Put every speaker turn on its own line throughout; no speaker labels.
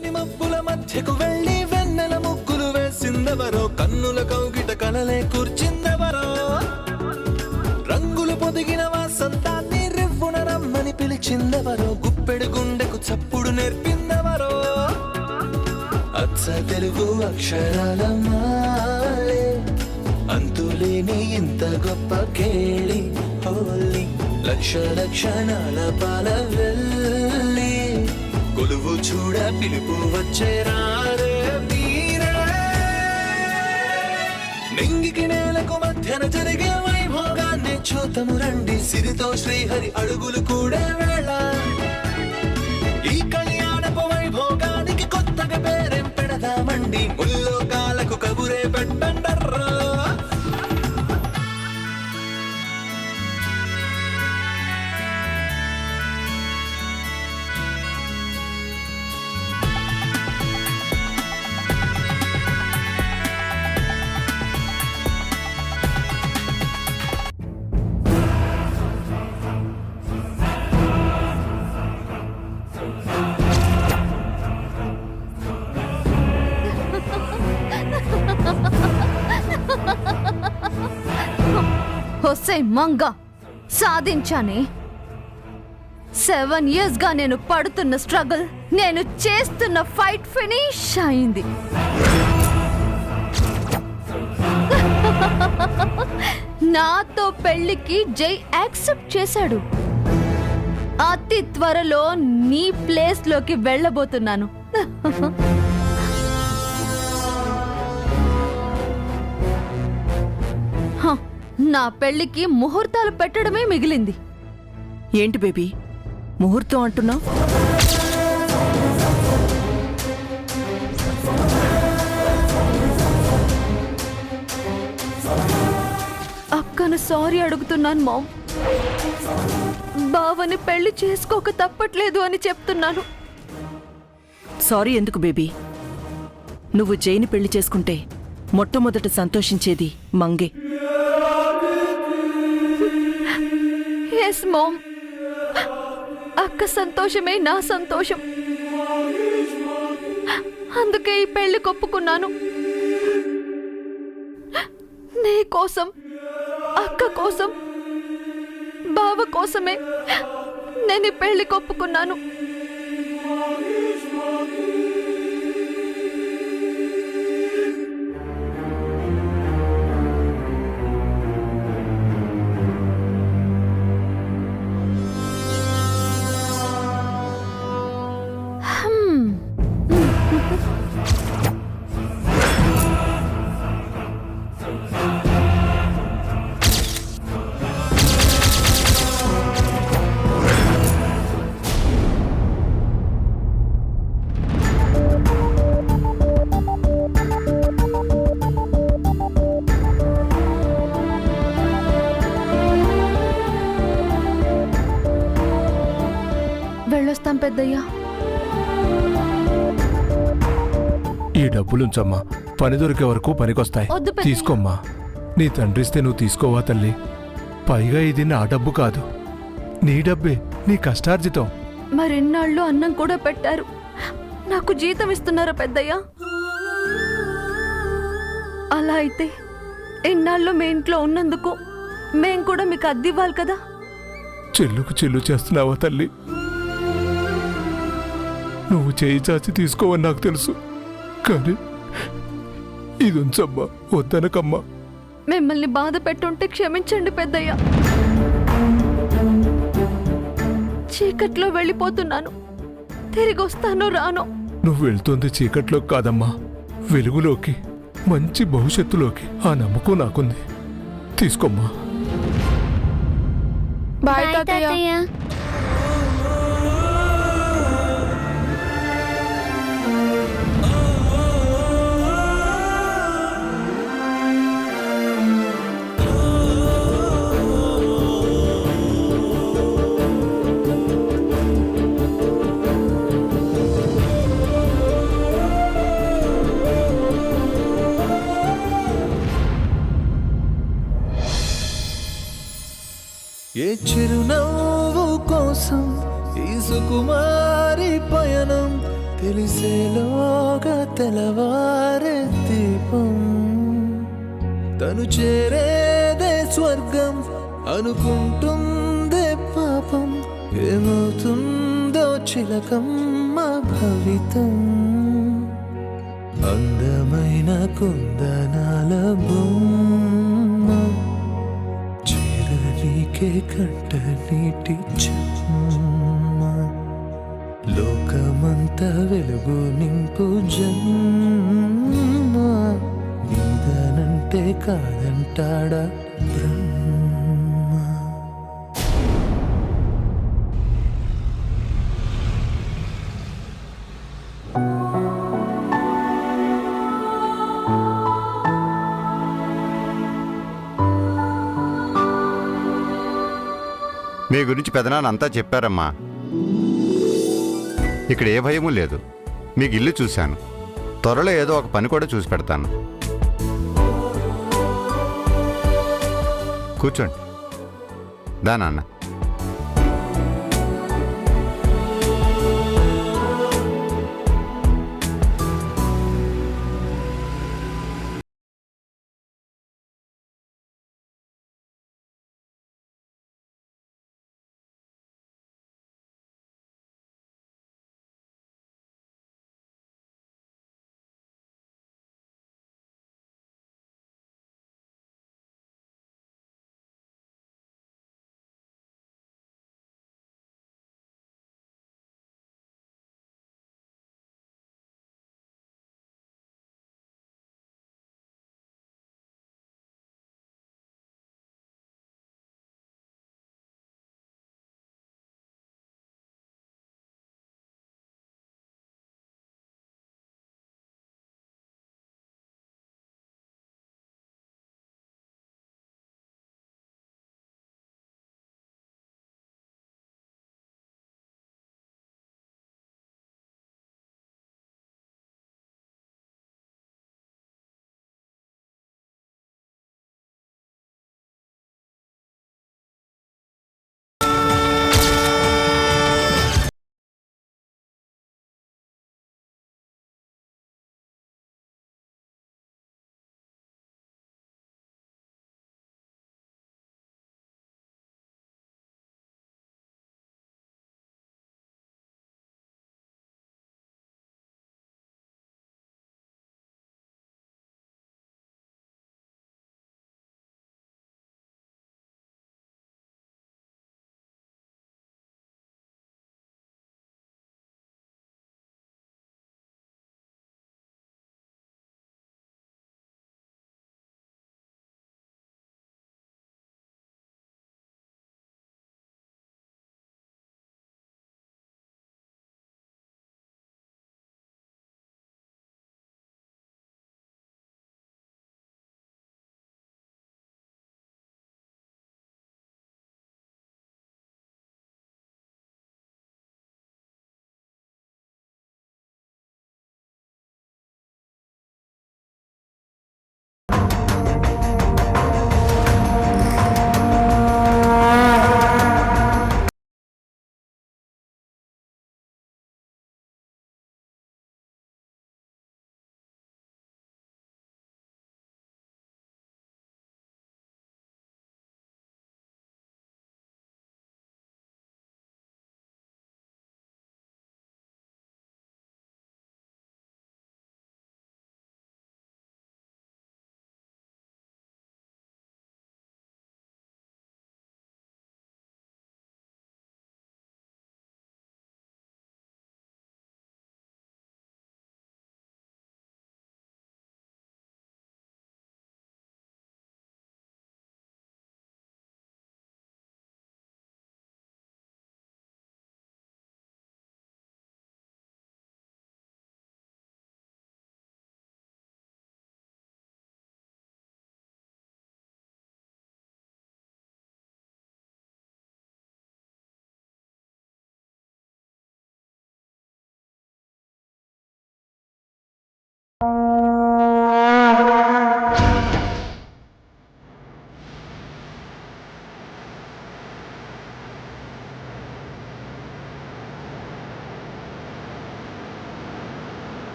తెల్లని మబ్బుల మధ్యకు వెళ్ళి వెన్నెల ముగ్గులు వేసిందెవరో, కన్నుల కౌగిట కలలే కూర్చిందెవరో, రంగులు పొదిగిన వాసంతాన్ని రివ్వున రమ్మని పిలిచిందెవరో, గుప్పెడు గుండెకు చప్పుడు నేర్పిందెవరో, అచ్చ తెలుగు అక్షరాల మాలే అంతులేని ఇంత గొప్ప కేళి హోలీ, లక్ష లక్షణాల పాల వెళ్ళి కొలువు చూడ పిలుపు వచ్చేరారే మీరే. నింగికి నేలకు మధ్యన జరిగే వైభోగాన్ని చూతము రండి, సిరితో శ్రీహరి అడుగులు కూడా వేళ. ఈ కళ్యాణపు వైభోగానికి కొత్తగా పేరేం పెడదామండి, ముల్లోకాలకు కబురే పెట్టండర్రా.
హొస్సే మంగ సాధించానే. 7 years గా నేను పడుతున్న స్ట్రగుల్, నేను చేస్తున్న ఫైట్ ఫినిష్ అయింది. నాతో పెళ్లికి జై యాక్సెప్ట్ చేశాడు. అతి త్వరలో నీ ప్లేస్ లోకి వెళ్ళబోతున్నాను. నా పెళ్లికి ముహూర్తాలు పెట్టడమే మిగిలింది.
ఏంటి బేబీ ముహూర్తం అంటున్నావు?
అక్కను సారీ అడుగుతున్నాను మామ్. బావని పెళ్లి చేసుకోక తప్పట్లేదు అని చెప్తున్నాను.
సారీ ఎందుకు బేబీ? నువ్వు జైని పెళ్లి చేసుకుంటే మొట్టమొదట సంతోషించేది మంగే.
ఎస్ మామ్, అక్క సంతోషమే నా సంతోషం. అందుకే ఈ పెళ్లి కొప్పుకున్నాను. నీ కోసం, అక్క కోసం, బావ కోసమే నేను ఈ పెళ్లి కొప్పుకున్నాను. వెళ్ళొస్తాం పెద్దయ్యా.
ఈ డబ్బులుంచమ్మా, పని దొరికే వరకు పనికొస్తాయి. తీసుకోమ్మా. నీ తండ్రిస్తే నువ్వు తీసుకోవా తల్లి? పైగా ఇది నా డబ్బు కాదు, నీ డబ్బే, నీ కష్టార్జితం.
మరిన్నాళ్ళు అన్నం కూడా పెట్టారు, నాకు జీతం ఇస్తున్నారా పెద్దయ్యా? అలా అయితే ఇన్నాళ్ళు మీ ఇంట్లో ఉన్నందుకు మేం కూడా మీకు అద్దివ్వాలి కదా.
చెల్లుకు చెల్లు చేస్తున్నావా తల్లి? నువ్వు చేయి చాచి తీసుకోవని నాకు తెలుసు, కానీ ఇది ఉంచమ్మా, వద్దనకమ్మా.
మిమ్మల్ని బాధ పెట్టుంటే క్షమించండి పెద్దయ్యా. చీకట్లో వెళ్ళిపోతున్నాను, తిరిగి వస్తానో రానో.
నువ్వు వెళ్తోంది చీకట్లోకి కాదమ్మా, వెలుగులోకి, మంచి భవిష్యత్తులోకి. ఆ నమ్మకం నాకుంది. తీసుకోమ్మా.
బాయ్ తాతయ్య.
ఏ చిరునవ్వు కోసం ఈ సుకుమారి పయనం, తెలిసేలోగా తెలవారే దీపం తను చేరేదే స్వర్గం అనుకుంటుందే పాపం ఏమవుతుందో చిలకమ్మ భవితం అందమైన కుందనాల బొమ్మ చీరనీకే కంట నీటి చెమ్మ లోకమంత వెలుగు నింపు జన్మ నీదనంటే కాదంటాడా బ్రహ్మ
మీ గురించి పెదనాన్న అంతా చెప్పారమ్మా. ఇక్కడ ఏ భయమూ లేదు. మీకు ఇల్లు చూశాను. త్వరలో ఏదో ఒక పని కూడా చూసి పెడతాను. కూర్చోండి. దా నాన్న.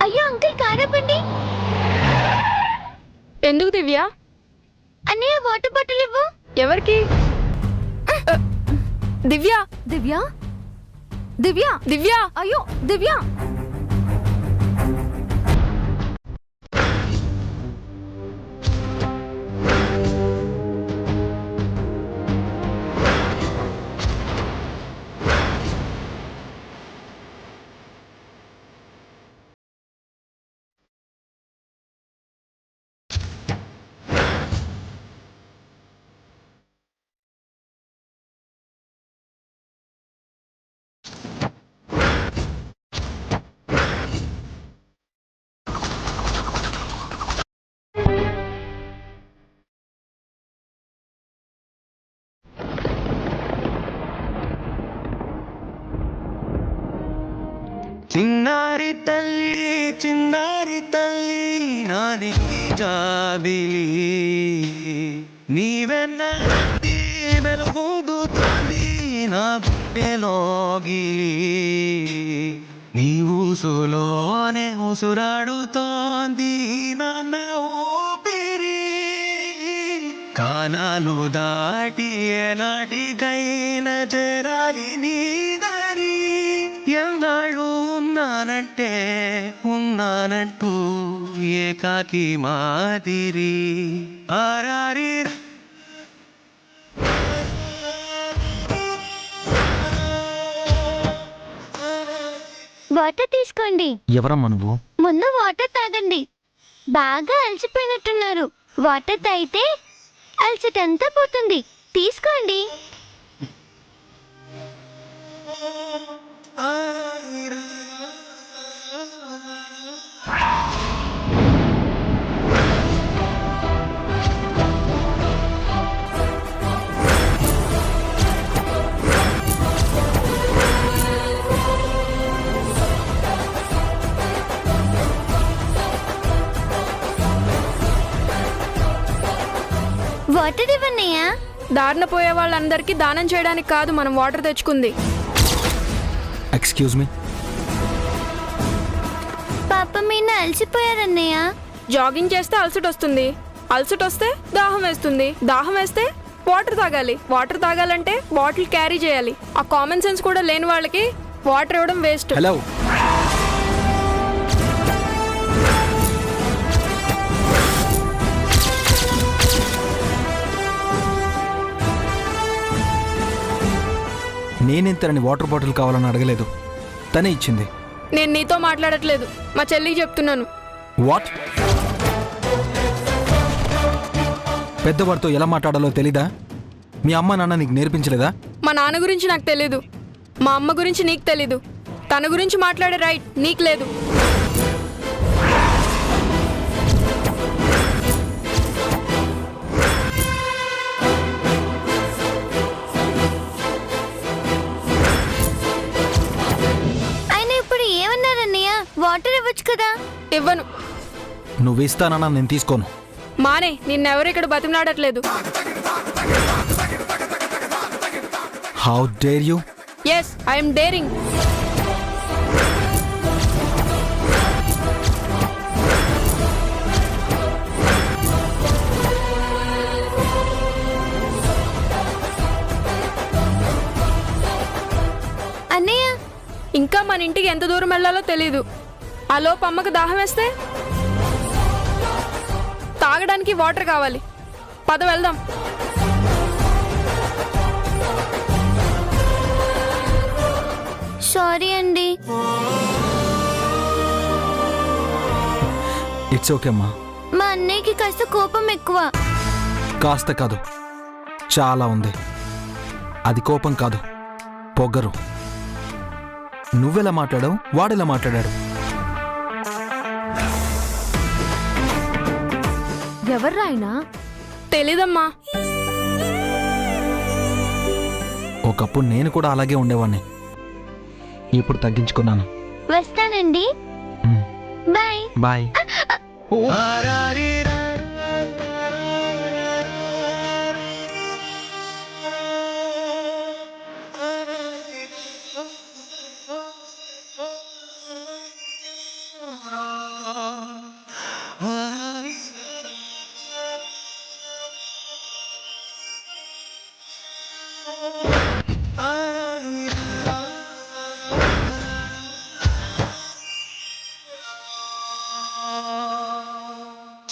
అయ్యో అంకుల్ కారపండి.
ఎందుకు దివ్య?
అన్నయ్య వాటర్ బాటిల్ ఇవ్వు.
ఎవరికి? దివ్య
దివ్య దివ్య
దివ్య
అయ్యో దివ్య
చిన్నారి తల్లి నాది జాబిలి నీవెన్నది వెలుగుతుంది నా పేలోగిలి నీ ఊసులోనే ఉసురాడుతోంది నన్న ఊపిరి కానాలు దాటి ఏనాటికైన చేరాలి నీ దారి ఎన్నాళ్ళు ఉన్నానంటూ ఏకాకి మాదిరి ఆరారి
వాటర్ తీసుకోండి.
ఎవరమ్మా నువ్వు?
ముందు వాటర్ తాగండి. బాగా అలసిపోయినట్టున్నారు. వాటర్ తాగితే అలసటంతా పోతుంది. తీసుకోండి. వాటర్ ఇవ్వన్నయ్యా.
దారిన పోయే వాళ్ళందరికీ దానం చేయడానికి కాదు మనం వాటర్ తెచ్చుకుంది.
Excuse me.
పాప మీద అలసిపోయారన్నయ్య.
జాగింగ్ చేస్తే అలసట వస్తుంది, అలసట వస్తే దాహం వేస్తుంది, దాహం వేస్తే వాటర్ తాగాలి, వాటర్ తాగాలంటే బాటిల్ క్యారీ చేయాలి. ఆ కామన్ సెన్స్ కూడా లేని వాళ్ళకి వాటర్ ఇవ్వడం వేస్ట్.
హలో, నేనెంతని వాటర్ బాటిల్ కావాలని అడగలేదు, తనే ఇచ్చింది.
నేను నీతో మాట్లాడట్లేదు, మా చెల్లికి చెప్తున్నాను.
వాట్? పెద్దవాడితో ఎలా మాట్లాడాలో తెలీదా? మీ అమ్మ నాన్న నీకు నేర్పించలేదా?
మా నాన్న గురించి నాకు తెలీదు, మా అమ్మ గురించి నీకు తెలీదు, తన గురించి మాట్లాడే రైట్ నీకు లేదు.
వాటర్ ఇవ్వచ్చు కదా.
ఇవ్వను.
నువ్వు ఇస్తానన్నా నేను తీసుకోను.
మానే, నిన్నెవరు ఇక్కడ బతిమలాడట్లేదు.
How dare you?
Yes, I'm daring.
అన్నయ్య,
ఇంకా మన ఇంటికి ఎంత దూరం వెళ్ళాలో తెలీదు. ఆ లోపు అమ్మకు దాహం వేస్తే తాగడానికి వాటర్ కావాలి. పద వెళ్దాం.
సారీ అండి.
ఇట్స్ ఓకే అమ్మా.
మా అన్నయ్యకి కాస్త కోపం ఎక్కువ.
కాస్త కాదు, చాలా ఉంది. అది కోపం కాదు, పొగరు. నువ్వెలా మాట్లాడావు, వాడెలా మాట్లాడాడు?
ఎవర్రా ఆయన?
తెలీదమ్మా.
ఒకప్పుడు నేను కూడా అలాగే ఉండేవాడిని, ఇప్పుడు తగ్గించుకున్నాను.
వస్తానండి. Bye
bye.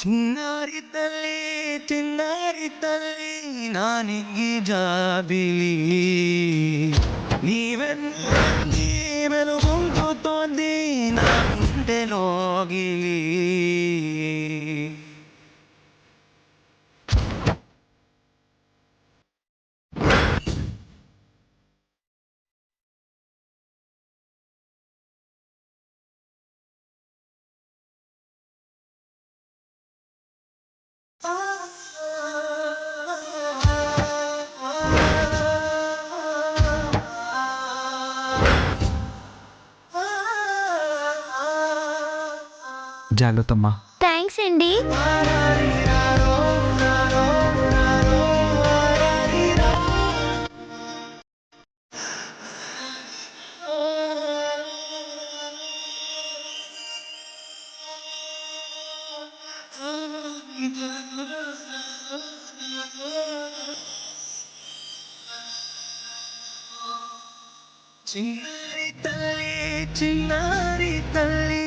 చిన్నారి తల్లి చిన్నారి తల్లి నానికి జాబిలి నీ వెలుగుతోంది నా గుండెలోగిలి.
జాగ్రత్తమ్మా.
థ్యాంక్స్ అండి.
చిన్నారి తల్లి చిన్నారి తల్లి.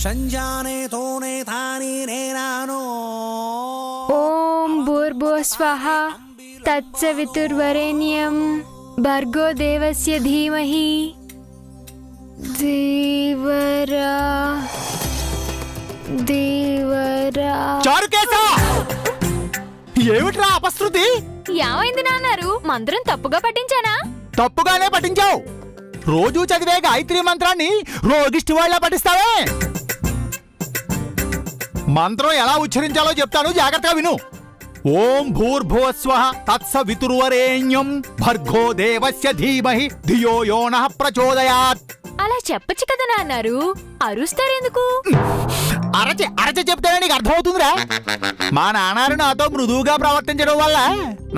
సంజానే తోనే తాని నేనాను.
ఓం భూర్భువస్వః తత్సవితుర్వరేణ్యం భర్గో దేవస్య ధీమహి దేవరా దేవరా.
చారుకేశా, ఏమిట్రా అపశృతి?
ఏమైంది నాన్నారు? మంత్రం తప్పుగా పట్టించానా?
తప్పుగానే పఠించావు. రోజు చదివే గాయత్రి మంత్రాన్ని రోగిష్టి వాళ్ళ పఠిస్తావే. మంత్రం ఎలా ఉచ్చరించాలో చెప్తాను, జాగ్రత్తగా విను. ఓం భూర్భువస్వః తత్సవితుర్వరేణ్యం భర్గో దేవస్య ధీమహి ధియో యో నః ప్రచోదయాత్.
అలా చెప్పచ్చు కదా నాన్నారు, అరుస్తారెందుకు?
అరచి చెప్తానే నీకు అర్థమవుతుందిరా. మా నాన్నారు నాతో మృదువుగా ప్రవర్తించడం వల్ల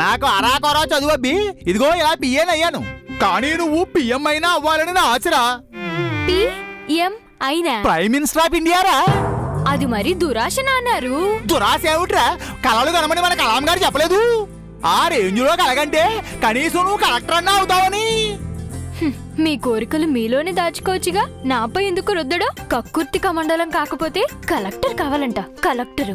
నాకు అరాకొరా చదువు అబ్బి ఇదిగో ఇలా పిఎన్ అయ్యాను. కానీ నువ్వు పిఎం అయినా అవ్వాలని నా ఆశరా.
పిఎం అయినా?
ప్రైమ్ మినిస్టర్ ఆఫ్ ఇండియారా.
అది మరి దురాశ నాన్నారు.
దురాశ ఏమిట్రా? కలలు కనమని మన కలాం గారు చెప్పలేదు. ఆ రేంజ్లో కలగంటే కనీసం నువ్వు కలెక్టర్ అన్నా అవుతావని.
మీ కోరికలు మీలోనే దాచుకోవచ్చుగా, నాపై ఎందుకు రుద్దడు? కక్కుర్తిక మండలం కాకపోతే కలెక్టర్ కావాలంట. కలెక్టర్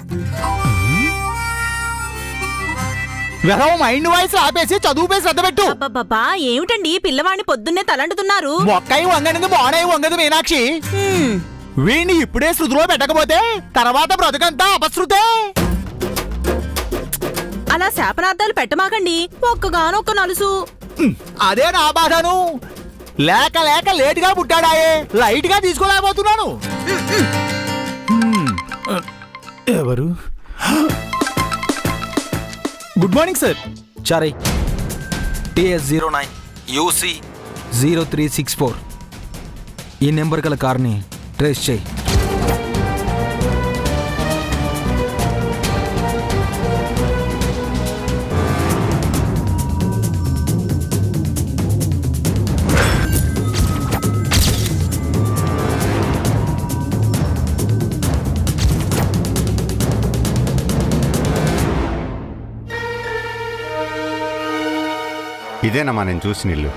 మైండ్ వాయిస్ ఆపేసి చదువుపై శ్రద్ధ పెట్టు.
బాబా ఏమిటండి పిల్లవాడిని పొద్దున్నే తలంటున్నారు?
మొక్కై వంగనింది మోనై వంగదు మీనాక్షి. వీణ్ణి ఇప్పుడే శృతిలో పెట్టకపోతే తర్వాత బ్రతుకంతా అపశృతే.
అలా శాపనార్థాలు పెట్టమాకండి, ఒక్కగానొక్క నలుసు.
అదే నా బాధను. లేక లేక లేటుగా పుట్టాడాయే, లైట్ గా తీసుకోలేకపోతున్నాను. ఎవరు? Good morning sir.
Chari TS09 UC 0364
ఈ నెంబర్ గల కార్ని ట్రేస్ చేయి.
ఇదేనమ్మా నేను చూసిన ఇల్లు.